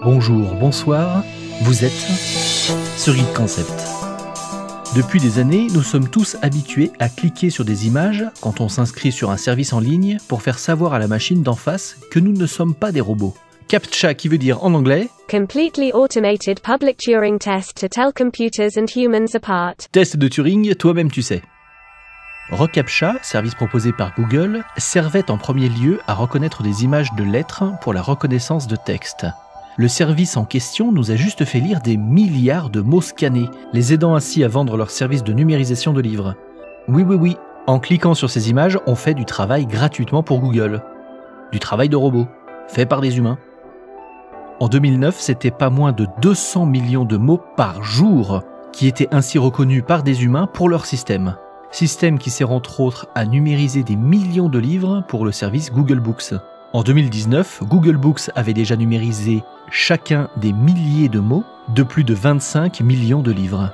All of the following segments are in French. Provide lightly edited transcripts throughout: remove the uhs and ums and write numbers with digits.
Bonjour, bonsoir, vous êtes sur Geek Concept. Depuis des années, nous sommes tous habitués à cliquer sur des images quand on s'inscrit sur un service en ligne pour faire savoir à la machine d'en face que nous ne sommes pas des robots. CAPTCHA qui veut dire en anglais Completely Automated Public Turing Test to Tell Computers and Humans Apart. Test de Turing, toi-même tu sais. ReCAPTCHA, service proposé par Google, servait en premier lieu à reconnaître des images de lettres pour la reconnaissance de texte. Le service en question nous a juste fait lire des milliards de mots scannés, les aidant ainsi à vendre leur service de numérisation de livres. Oui, en cliquant sur ces images, on fait du travail gratuitement pour Google. Du travail de robot, fait par des humains. En 2009, c'était pas moins de 200 millions de mots par jour qui étaient ainsi reconnus par des humains pour leur système. Système qui sert entre autres à numériser des millions de livres pour le service Google Books. En 2019, Google Books avait déjà numérisé chacun des milliers de mots de plus de 25 millions de livres.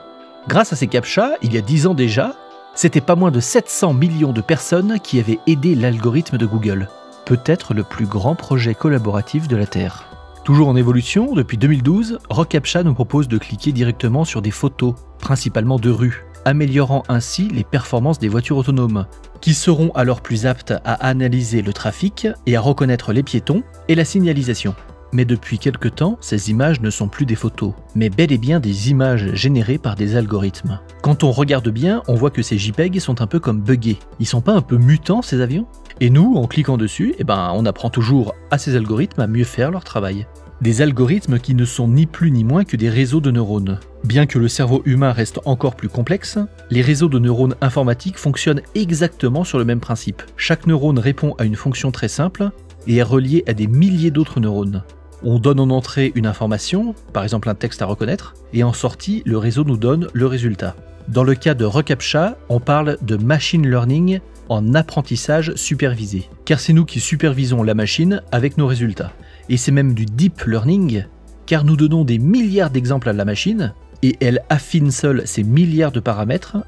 Grâce à ces CAPTCHA, il y a 10 ans déjà, c'était pas moins de 700 millions de personnes qui avaient aidé l'algorithme de Google. Peut-être le plus grand projet collaboratif de la Terre. Toujours en évolution, depuis 2012, ReCAPTCHA nous propose de cliquer directement sur des photos, principalement de rues, améliorant ainsi les performances des voitures autonomes, qui seront alors plus aptes à analyser le trafic et à reconnaître les piétons et la signalisation. Mais depuis quelque temps, ces images ne sont plus des photos, mais bel et bien des images générées par des algorithmes. Quand on regarde bien, on voit que ces JPEG sont un peu comme buggés. Ils sont pas un peu mutants ces avions ? Et nous, en cliquant dessus, on apprend toujours à ces algorithmes à mieux faire leur travail. Des algorithmes qui ne sont ni plus ni moins que des réseaux de neurones. Bien que le cerveau humain reste encore plus complexe, les réseaux de neurones informatiques fonctionnent exactement sur le même principe. Chaque neurone répond à une fonction très simple et est relié à des milliers d'autres neurones. On donne en entrée une information, par exemple un texte à reconnaître, et en sortie, le réseau nous donne le résultat. Dans le cas de ReCAPTCHA, on parle de machine learning en apprentissage supervisé, car c'est nous qui supervisons la machine avec nos résultats. Et c'est même du deep learning, car nous donnons des milliards d'exemples à la machine, et elle affine seule ces milliards de paramètres,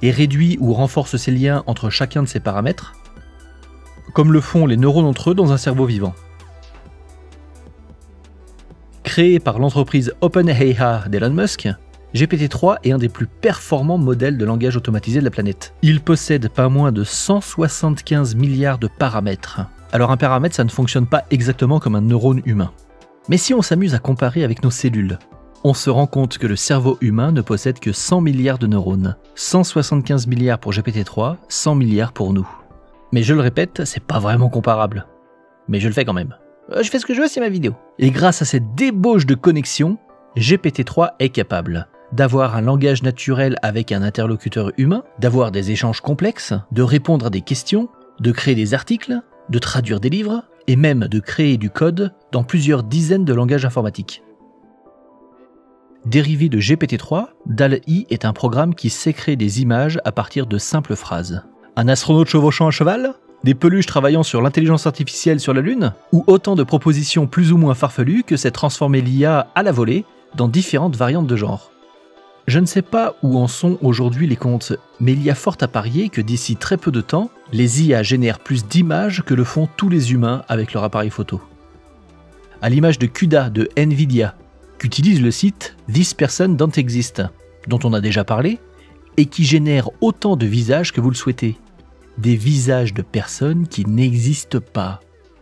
et réduit ou renforce ces liens entre chacun de ces paramètres, comme le font les neurones entre eux dans un cerveau vivant. Créé par l'entreprise OpenAI d'Elon Musk, GPT-3 est un des plus performants modèles de langage automatisé de la planète. Il possède pas moins de 175 milliards de paramètres. Alors un paramètre, ça ne fonctionne pas exactement comme un neurone humain. Mais si on s'amuse à comparer avec nos cellules, on se rend compte que le cerveau humain ne possède que 100 milliards de neurones. 175 milliards pour GPT-3, 100 milliards pour nous. Mais je le répète, c'est pas vraiment comparable. Mais je le fais quand même. Je fais ce que je veux, c'est ma vidéo. Et grâce à cette débauche de connexion, GPT-3 est capable d'avoir un langage naturel avec un interlocuteur humain, d'avoir des échanges complexes, de répondre à des questions, de créer des articles, de traduire des livres, et même de créer du code dans plusieurs dizaines de langages informatiques. Dérivé de GPT-3, DALL-E est un programme qui sait créer des images à partir de simples phrases. Un astronaute chevauchant un cheval ? Des peluches travaillant sur l'intelligence artificielle sur la Lune ? Ou autant de propositions plus ou moins farfelues que c'est transformer l'IA à la volée dans différentes variantes de genre. Je ne sais pas où en sont aujourd'hui les comptes, mais il y a fort à parier que d'ici très peu de temps, les IA génèrent plus d'images que le font tous les humains avec leur appareil photo. À l'image de CUDA de Nvidia, qu'utilise le site This Person Don't Exist, dont on a déjà parlé, et qui génère autant de visages que vous le souhaitez. Des visages de personnes qui n'existent pas,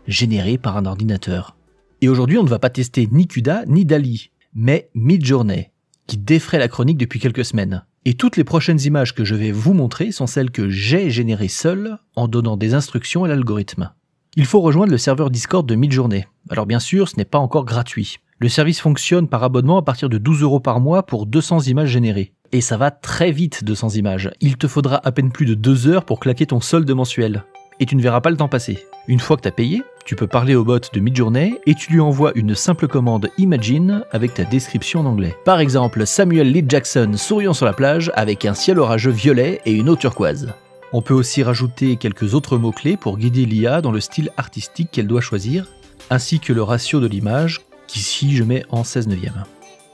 générés par un ordinateur. Et aujourd'hui, on ne va pas tester ni CUDA ni DALL-E, mais Midjourney, qui défraie la chronique depuis quelques semaines. Et toutes les prochaines images que je vais vous montrer sont celles que j'ai générées seul en donnant des instructions à l'algorithme. Il faut rejoindre le serveur Discord de Midjourney. Alors bien sûr, ce n'est pas encore gratuit. Le service fonctionne par abonnement à partir de 12 € par mois pour 200 images générées. Et ça va très vite, 200 images. Il te faudra à peine plus de 2 heures pour claquer ton solde mensuel. Et tu ne verras pas le temps passer. Une fois que tu as payé, tu peux parler au bot de Midjourney et tu lui envoies une simple commande Imagine avec ta description en anglais. Par exemple, Samuel Lee Jackson souriant sur la plage avec un ciel orageux violet et une eau turquoise. On peut aussi rajouter quelques autres mots-clés pour guider l'IA dans le style artistique qu'elle doit choisir, ainsi que le ratio de l'image, qu'ici je mets en 16/9.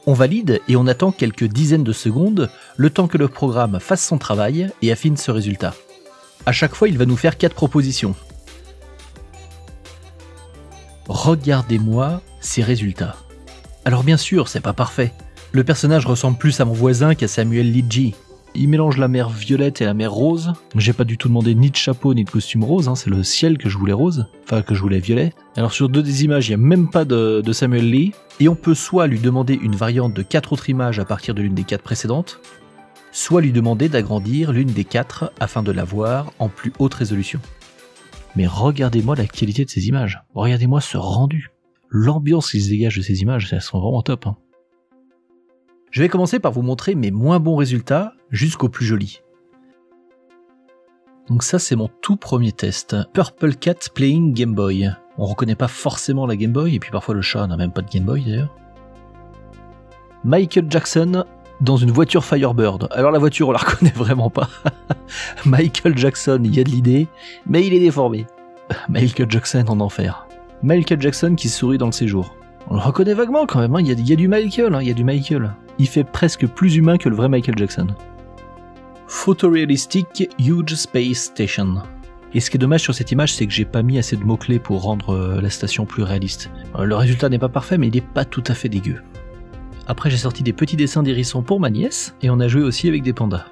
On valide et on attend quelques dizaines de secondes, le temps que le programme fasse son travail et affine ce résultat. À chaque fois, il va nous faire 4 propositions. Regardez-moi ces résultats. Alors bien sûr, c'est pas parfait. Le personnage ressemble plus à mon voisin qu'à Samuel Lidji. Il mélange la mer violette et la mer rose. J'ai pas du tout demandé ni de chapeau ni de costume rose, hein, c'est le ciel que je voulais rose, enfin que je voulais violet. Alors sur 2 des images, il n'y a même pas de Samuel Lee, et on peut soit lui demander une variante de 4 autres images à partir de l'une des 4 précédentes, soit lui demander d'agrandir l'une des 4 afin de la voir en plus haute résolution. Mais regardez-moi la qualité de ces images, regardez-moi ce rendu. L'ambiance qui se dégage de ces images, elles sont vraiment top. Hein. Je vais commencer par vous montrer mes moins bons résultats jusqu'aux plus jolis. Donc ça c'est mon tout premier test. Purple Cat Playing Game Boy. On reconnaît pas forcément la Game Boy, et puis parfois le chat n'a même pas de Game Boy d'ailleurs. Michael Jackson dans une voiture Firebird. Alors la voiture on la reconnaît vraiment pas. Michael Jackson, il y a de l'idée, mais il est déformé. Michael Jackson en enfer. Michael Jackson qui sourit dans le séjour. On le reconnaît vaguement quand même, hein. Il y a du Michael, hein. Il y a du Michael. Il fait presque plus humain que le vrai Michael Jackson. Photorealistic Huge Space Station. Et ce qui est dommage sur cette image, c'est que j'ai pas mis assez de mots-clés pour rendre la station plus réaliste. Le résultat n'est pas parfait, mais il est pas tout à fait dégueu. Après j'ai sorti des petits dessins d'hérissons pour ma nièce, et on a joué aussi avec des pandas.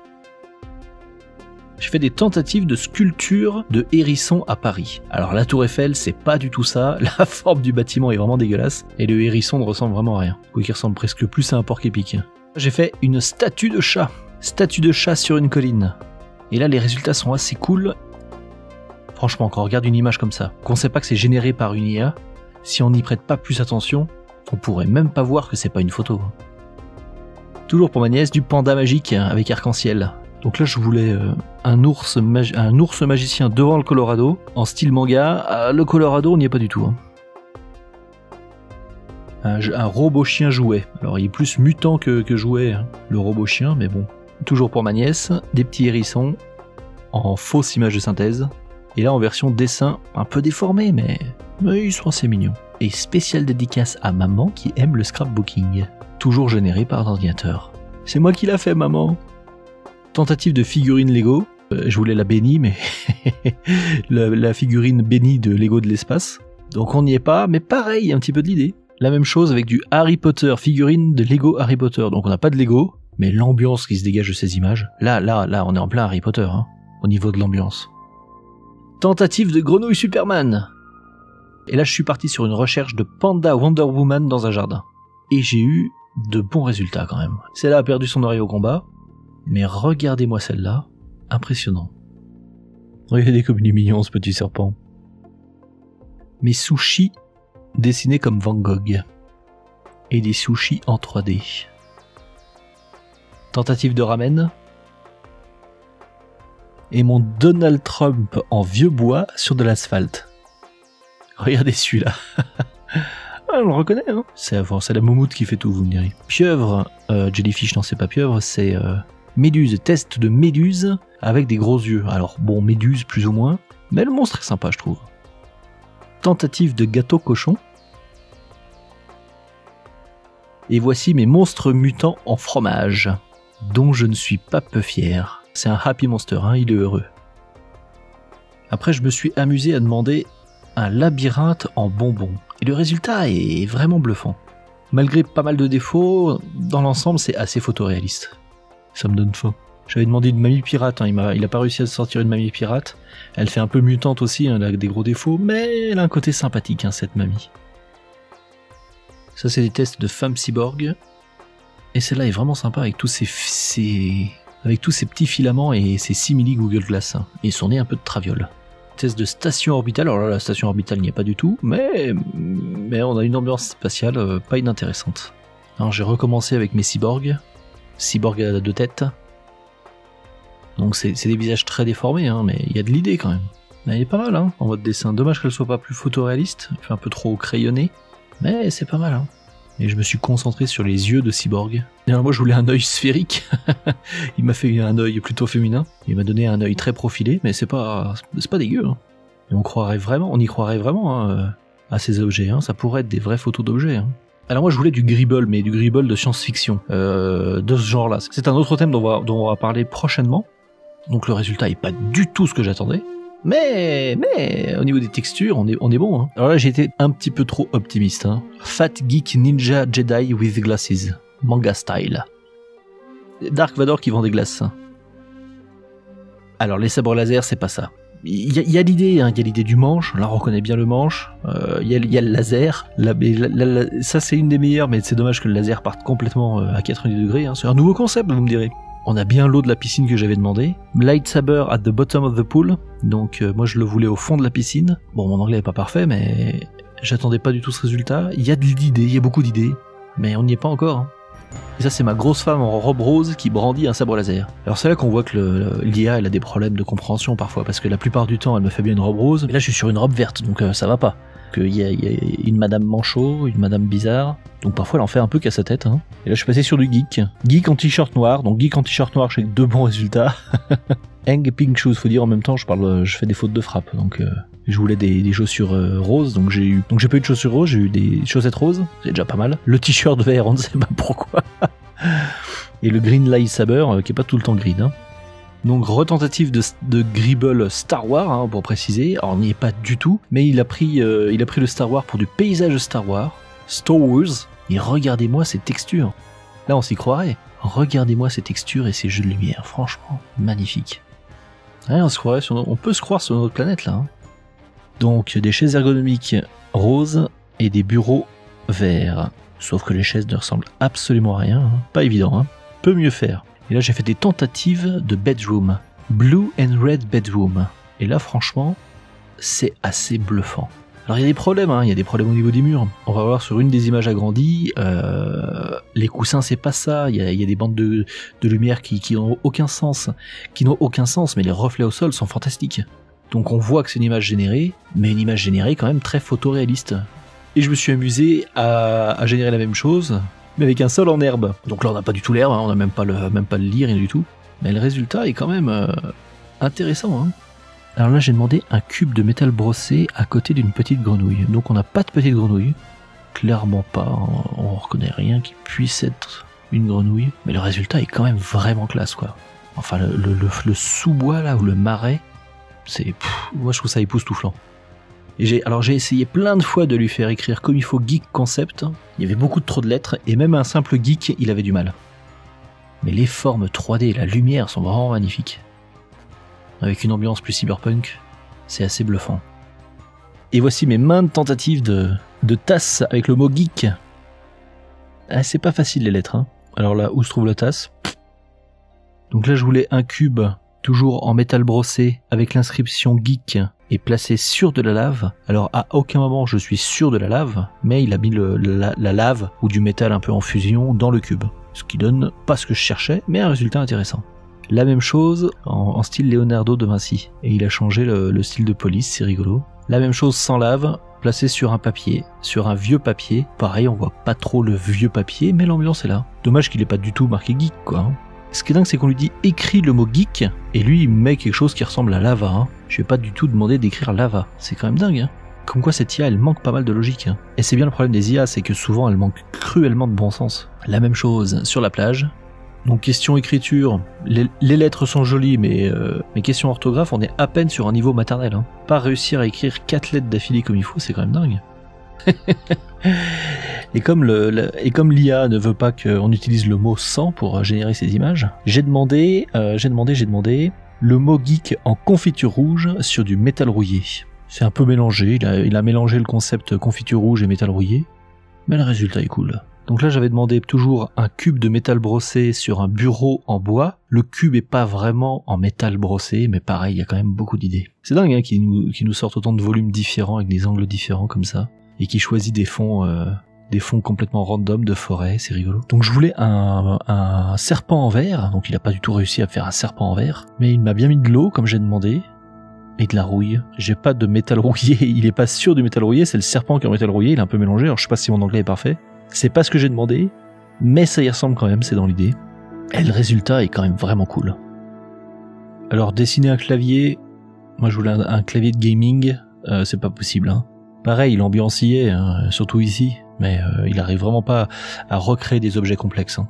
J'ai fait des tentatives de sculpture de hérissons à Paris. Alors la tour Eiffel, c'est pas du tout ça, la forme du bâtiment est vraiment dégueulasse, et le hérisson ne ressemble vraiment à rien. Ou qui ressemble presque plus à un porc épic. J'ai fait une statue de chat sur une colline. Et là les résultats sont assez cool. Franchement, quand on regarde une image comme ça, qu'on sait pas que c'est généré par une IA, si on n'y prête pas plus attention, on pourrait même pas voir que c'est pas une photo. Toujours pour ma nièce, du panda magique avec arc-en-ciel. Donc là je voulais un ours magicien devant le Colorado, en style manga. Le Colorado on n'y est pas du tout. Hein. Un robot chien jouet. Alors il est plus mutant que jouet, hein, le robot chien, mais bon. Toujours pour ma nièce, des petits hérissons, en fausse image de synthèse. Et là en version dessin, un peu déformé, mais ils sont assez mignons. Et spéciale dédicace à maman qui aime le scrapbooking. Toujours généré par ordinateur. C'est moi qui l'a fait maman. Tentative de figurine Lego, je voulais la Benny, mais la figurine Benny de Lego de l'espace. Donc on n'y est pas, mais pareil, un petit peu de l'idée. La même chose avec du Harry Potter, figurine de Lego Harry Potter. Donc on n'a pas de Lego, mais l'ambiance qui se dégage de ces images, là, on est en plein Harry Potter, hein, au niveau de l'ambiance. Tentative de grenouille Superman. Et là je suis parti sur une recherche de panda Wonder Woman dans un jardin. Et j'ai eu de bons résultats quand même. Celle-là a perdu son oreille au combat. Mais regardez-moi celle-là, impressionnant. Regardez comme il est mignon ce petit serpent. Mes sushis dessinés comme Van Gogh. Et des sushis en 3D. Tentative de ramen. Et mon Donald Trump en vieux bois sur de l'asphalte. Regardez celui-là. On le reconnaît, hein. C'est la moumoute qui fait tout, vous me direz. Pieuvre, jellyfish, non c'est pas pieuvre, c'est... Méduse, test de méduse avec des gros yeux. Alors bon, méduse plus ou moins, mais le monstre est sympa je trouve. Tentative de gâteau cochon. Et voici mes monstres mutants en fromage, dont je ne suis pas peu fier. C'est un Happy Monster, hein, il est heureux. Après je me suis amusé à demander un labyrinthe en bonbons. Et le résultat est vraiment bluffant. Malgré pas mal de défauts, dans l'ensemble c'est assez photoréaliste. Ça me donne faim. J'avais demandé une mamie pirate, hein. Il a pas réussi à sortir une mamie pirate. Elle fait un peu mutante aussi, hein, elle a des gros défauts, mais elle a un côté sympathique, hein, cette mamie. Ça c'est des tests de femme cyborg. Et celle-là est vraiment sympa avec tous ces petits filaments et ces simili Google Glass. Hein. Et son nez un peu de traviole. Test de station orbitale, alors là la station orbitale n'y est pas du tout, mais on a une ambiance spatiale pas inintéressante. Alors j'ai recommencé avec mes cyborgs. Cyborg à 2 têtes. Donc c'est des visages très déformés, hein, mais il y a de l'idée quand même. Elle est pas mal, hein, en mode dessin. Dommage qu'elle soit pas plus photoréaliste, elle fait un peu trop crayonné, mais c'est pas mal. Hein. Et je me suis concentré sur les yeux de Cyborg. Et alors moi je voulais un œil sphérique. Il m'a fait un œil plutôt féminin. Il m'a donné un œil très profilé, mais c'est pas dégueu. Hein. Et on y croirait vraiment hein, à ces objets. Hein. Ça pourrait être des vraies photos d'objets. Hein. Alors moi je voulais du Gribble, mais du Gribble de science-fiction, de ce genre-là. C'est un autre thème dont on va parler prochainement. Donc le résultat est pas du tout ce que j'attendais. Mais au niveau des textures, on est bon. Hein. Alors là, j'ai été un petit peu trop optimiste. Hein. Fat Geek Ninja Jedi with Glasses. Manga style. Dark Vador qui vend des glaces. Alors les sabres laser, c'est pas ça. Il y a l'idée, hein, il y a l'idée du manche. Là, on reconnaît bien le manche. Il y a le laser. Ça, c'est une des meilleures, mais c'est dommage que le laser parte complètement à 90 degrés. Hein. C'est un nouveau concept, vous me direz. On a bien l'eau de la piscine que j'avais demandé. Lightsaber at the bottom of the pool. Donc moi, je le voulais au fond de la piscine. Bon, mon anglais est pas parfait, mais j'attendais pas du tout ce résultat. Il y a de l'idée, il y a beaucoup d'idées, mais on n'y est pas encore. Hein. Et ça, c'est ma grosse femme en robe rose qui brandit un sabre laser. Alors c'est là qu'on voit que l'IA, elle a des problèmes de compréhension parfois, parce que la plupart du temps, elle me fait bien une robe rose, mais là, je suis sur une robe verte, donc ça va pas. Il y a une madame manchot, une madame bizarre, donc parfois elle en fait un peu qu'à sa tête. Hein. Et là, je suis passé sur du geek. Geek en t-shirt noir, donc geek en t-shirt noir, j'ai 2 bons résultats. Hang pink shoes, faut dire en même temps, je fais des fautes de frappe, donc je voulais des chaussures roses, donc j'ai pas eu de chaussures roses, j'ai eu des chaussettes roses, c'est déjà pas mal. Le t-shirt vert, on ne sait pas pourquoi. Et le green lightsaber, qui est pas tout le temps green. Hein. Donc retentative de Gribble Star Wars, hein, pour préciser. Alors on n'y est pas du tout, mais il a pris le Star Wars pour du paysage de Star Wars. Et regardez-moi ces textures. Là on s'y croirait. Regardez-moi ces textures et ces jeux de lumière, franchement magnifique. Ouais, on peut se croire sur notre planète là. Hein. Donc des chaises ergonomiques roses et des bureaux verts. Sauf que les chaises ne ressemblent absolument à rien. Hein. Pas évident, hein. Peut mieux faire. Et là j'ai fait des tentatives de bedroom. Blue and red bedroom. Et là franchement, c'est assez bluffant. Alors il y a des problèmes, hein. Il y a des problèmes au niveau des murs. On va voir sur une des images agrandies, les coussins c'est pas ça. Il y a des bandes de lumière qui n'ont aucun sens. Mais les reflets au sol sont fantastiques. Donc on voit que c'est une image générée, mais une image générée quand même très photoréaliste. Et je me suis amusé à générer la même chose, mais avec un sol en herbe. Donc là on n'a pas du tout l'herbe, hein, on n'a même pas le lit, rien du tout. Mais le résultat est quand même intéressant. Hein. Alors là j'ai demandé un cube de métal brossé à côté d'une petite grenouille. Donc on n'a pas de petite grenouille, clairement pas, on reconnaît rien qui puisse être une grenouille. Mais le résultat est quand même vraiment classe quoi. Enfin le sous-bois là, ou le marais, moi je trouve ça époustouflant. Et j'ai essayé plein de fois de lui faire écrire comme il faut Geek Concept. Il y avait beaucoup trop de lettres, et même un simple geek, il avait du mal. Mais les formes 3D et la lumière sont vraiment magnifiques. Avec une ambiance plus cyberpunk, c'est assez bluffant. Et voici mes maintes tentatives de tasse avec le mot geek. Ah, c'est pas facile les lettres. Hein. Alors là, où se trouve la tasse ? Donc là, je voulais un cube, toujours en métal brossé, avec l'inscription geek, et placé sur de la lave. Alors à aucun moment je suis sûr de la lave, mais il a mis la lave ou du métal un peu en fusion dans le cube. Ce qui donne pas ce que je cherchais, mais un résultat intéressant. La même chose en style Leonardo da Vinci. Et il a changé le style de police, c'est rigolo. La même chose sans lave, placé sur un papier, sur un vieux papier. Pareil, on voit pas trop le vieux papier, mais l'ambiance est là. Dommage qu'il ait pas du tout marqué geek, quoi. Hein. Ce qui est dingue, c'est qu'on lui dit écris le mot geek, et lui il met quelque chose qui ressemble à lava. Hein. Je vais pas du tout demander d'écrire lava, c'est quand même dingue. Hein. Comme quoi cette IA elle manque pas mal de logique. Hein. Et c'est bien le problème des IA, c'est que souvent elle manque cruellement de bon sens. La même chose sur la plage. Donc question écriture, les lettres sont jolies, mais question orthographe, on est à peine sur un niveau maternel. Hein. Pas réussir à écrire 4 lettres d'affilée comme il faut, c'est quand même dingue. Et comme l'IA ne veut pas qu'on utilise le mot sans pour générer ces images, j'ai demandé le mot geek en confiture rouge sur du métal rouillé. C'est un peu mélangé, il a mélangé le concept confiture rouge et métal rouillé, mais le résultat est cool. Donc là j'avais demandé toujours un cube de métal brossé sur un bureau en bois. Le cube est pas vraiment en métal brossé, mais pareil, il y a quand même beaucoup d'idées. C'est dingue hein, qu'ils nous sortent autant de volumes différents avec des angles différents comme ça, et qui choisit des fonds complètement random de forêt, c'est rigolo. Donc je voulais un serpent en verre, donc il a pas du tout réussi à faire un serpent en verre, mais il m'a bien mis de l'eau comme j'ai demandé, et de la rouille. J'ai pas de métal rouillé, il est pas sûr du métal rouillé, c'est le serpent qui est en métal rouillé, il est un peu mélangé, alors je sais pas si mon anglais est parfait. C'est pas ce que j'ai demandé, mais ça y ressemble quand même, c'est dans l'idée. Et le résultat est quand même vraiment cool. Alors dessiner un clavier, moi je voulais un clavier de gaming, c'est pas possible. Hein. Pareil, l'ambiance y est, hein, surtout ici, mais il arrive vraiment pas à recréer des objets complexes. Hein.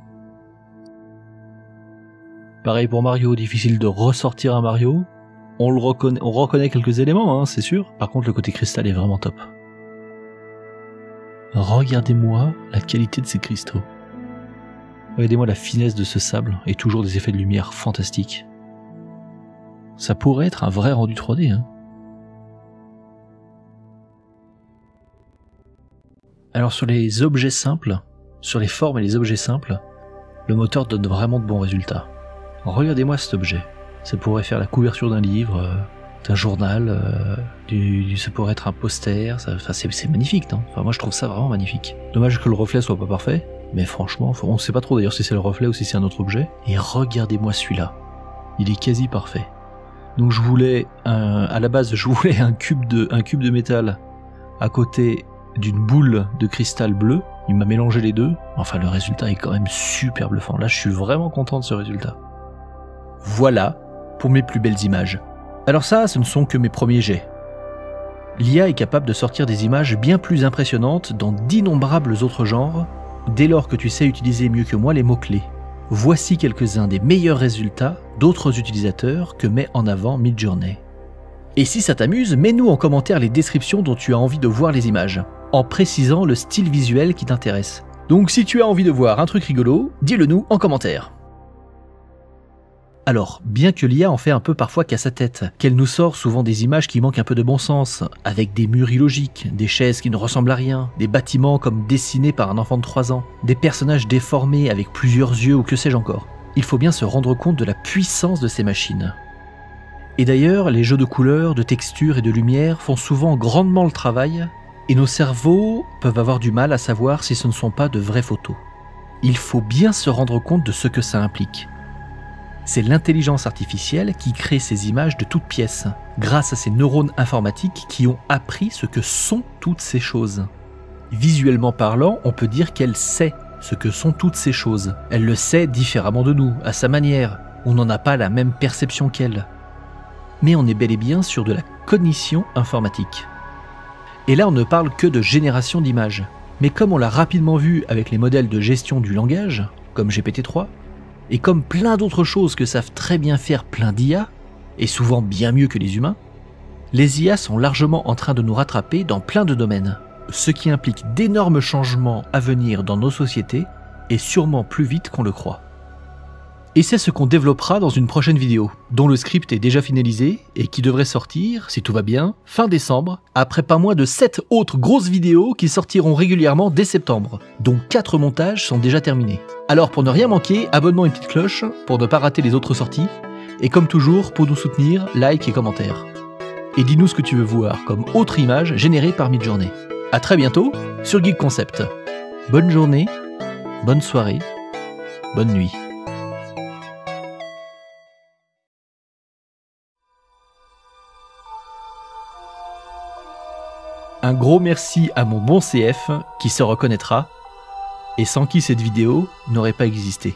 Pareil pour Mario, difficile de ressortir un Mario. on reconnaît quelques éléments, hein, c'est sûr. Par contre, le côté cristal est vraiment top. Regardez-moi la qualité de ces cristaux. Regardez-moi la finesse de ce sable et toujours des effets de lumière fantastiques. Ça pourrait être un vrai rendu 3D, hein. Alors sur les objets simples, sur les formes et les objets simples, le moteur donne vraiment de bons résultats. Regardez-moi cet objet. Ça pourrait faire la couverture d'un livre, d'un journal, ça pourrait être un poster, c'est magnifique, non? Enfin, moi je trouve ça vraiment magnifique. Dommage que le reflet soit pas parfait, mais franchement, on ne sait pas trop d'ailleurs si c'est le reflet ou si c'est un autre objet. Et regardez-moi celui-là. Il est quasi parfait. Donc je voulais, à la base, je voulais un cube de métal à côté d'une boule de cristal bleu. Il m'a mélangé les deux. Enfin, le résultat est quand même super bluffant. Là, je suis vraiment content de ce résultat. Voilà pour mes plus belles images. Alors ça, ce ne sont que mes premiers jets. L'IA est capable de sortir des images bien plus impressionnantes dans d'innombrables autres genres, dès lors que tu sais utiliser mieux que moi les mots-clés. Voici quelques-uns des meilleurs résultats d'autres utilisateurs que met en avant Midjourney. Et si ça t'amuse, mets-nous en commentaire les descriptions dont tu as envie de voir les images, en précisant le style visuel qui t'intéresse. Donc si tu as envie de voir un truc rigolo, dis-le nous en commentaire. Alors, bien que l'IA en fait un peu parfois qu'à sa tête, qu'elle nous sort souvent des images qui manquent un peu de bon sens, avec des murs illogiques, des chaises qui ne ressemblent à rien, des bâtiments comme dessinés par un enfant de 3 ans, des personnages déformés avec plusieurs yeux ou que sais-je encore, il faut bien se rendre compte de la puissance de ces machines. Et d'ailleurs, les jeux de couleurs, de textures et de lumière font souvent grandement le travail, et nos cerveaux peuvent avoir du mal à savoir si ce ne sont pas de vraies photos. Il faut bien se rendre compte de ce que ça implique. C'est l'intelligence artificielle qui crée ces images de toutes pièces, grâce à ces neurones informatiques qui ont appris ce que sont toutes ces choses. Visuellement parlant, on peut dire qu'elle sait ce que sont toutes ces choses. Elle le sait différemment de nous, à sa manière. On n'en a pas la même perception qu'elle. Mais on est bel et bien sur de la cognition informatique. Et là, on ne parle que de génération d'images. Mais comme on l'a rapidement vu avec les modèles de gestion du langage, comme GPT-3, et comme plein d'autres choses que savent très bien faire plein d'IA, et souvent bien mieux que les humains, les IA sont largement en train de nous rattraper dans plein de domaines, ce qui implique d'énormes changements à venir dans nos sociétés, et sûrement plus vite qu'on le croit. Et c'est ce qu'on développera dans une prochaine vidéo, dont le script est déjà finalisé et qui devrait sortir, si tout va bien, fin décembre, après pas moins de 7 autres grosses vidéos qui sortiront régulièrement dès septembre, dont 4 montages sont déjà terminés. Alors pour ne rien manquer, abonnement et petite cloche pour ne pas rater les autres sorties, et comme toujours, pour nous soutenir, like et commentaires. Et dis-nous ce que tu veux voir comme autre image générée par Midjourney. A très bientôt sur Geek Concept. Bonne journée, bonne soirée, bonne nuit. Un gros merci à mon bon CF qui se reconnaîtra et sans qui cette vidéo n'aurait pas existé.